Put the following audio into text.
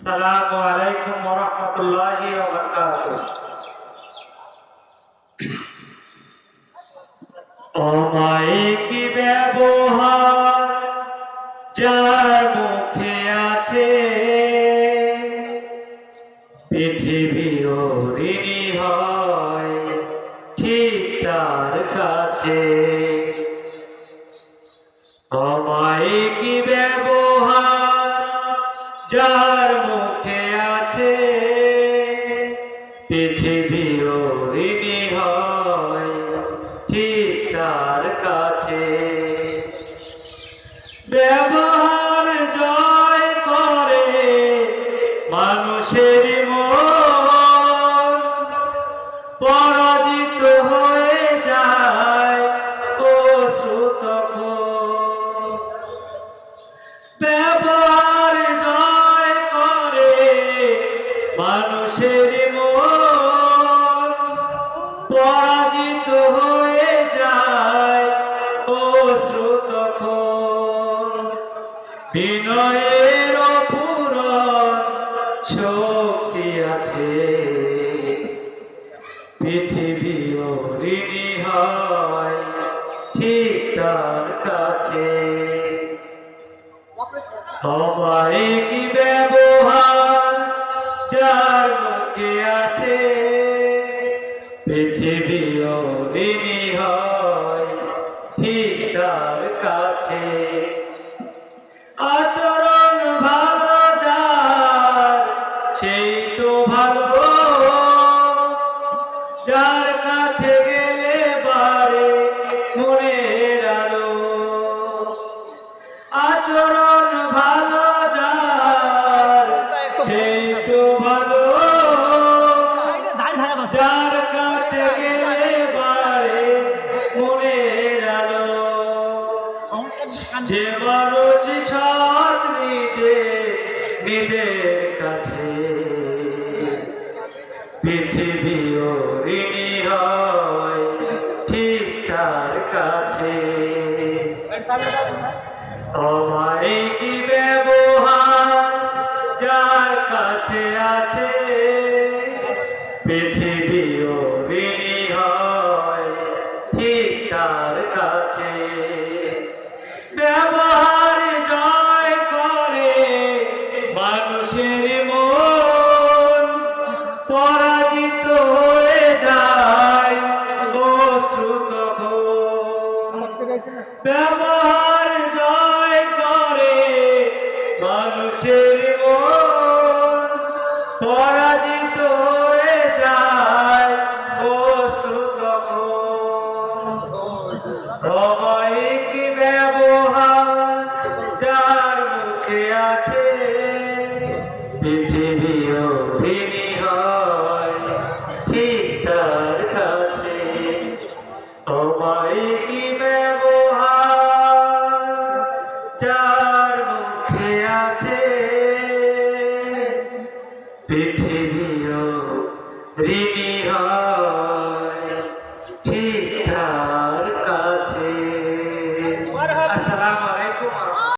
আসসালামু আলাইকুম ওয়া রাহমাতুল্লাহি ওয়া বারাকাতুহু। অমায়িক ব্যবহার যার মুখে আছে, পৃথিবী ঋণী হয় ঠিক তার কাছে। অমায়িক ব্যবহার যার মুখে আছে, পৃথিবী ঋণী হয় ঠিক তার কাছে। ব্যবহার জয় করে মানুষের মন, পরাজিত হয়ে যায় অশ্রু তখন। ব্যবহার জয় করে মানুষের মন, পরাজিত হয়ে যায় অশ্রু তখন। বিনয়ের অপূরণ শক্তি আছে, পৃথিবী ঋণী হয় ঠিক তার কাছে। অমায়িক ব্যবহার যার মুখে আছে, পৃথিবী ঋণী হয় ঠিক তার কাছে। আচরণ ভালো যার সেই তো ভালো, যার কাছে গেলে বাড়ে মনের আলো। আচরণ ভালো যার সেই তো ভালো, যার কাছে গেলে বাড়ে মনের আলো। যে মানুষ সৎ নিজের কাছে, পৃথিবী ঋণী হয় ঠিক তার কাছে। অমায়িক ব্যবহার যার কাছে আছে, পৃথিবী ঋণী হয় ঠিক তার কাছে। ব্যবহার জয় করে মানুষের মন, পরাজিত হয়ে যায় অশ্রু তখন। ব্যবহার জয় করে মানুষের মন, পরাজিত হয়ে যায় অশ্রু তখন। অমায়িক ব্যবহার যার মুখে আছে, পৃথিবী ঋণী হয় ঠিক তার কাছে। অমায়িক ব্যবহার যার মুখে আছে, পৃথিবী ঋণী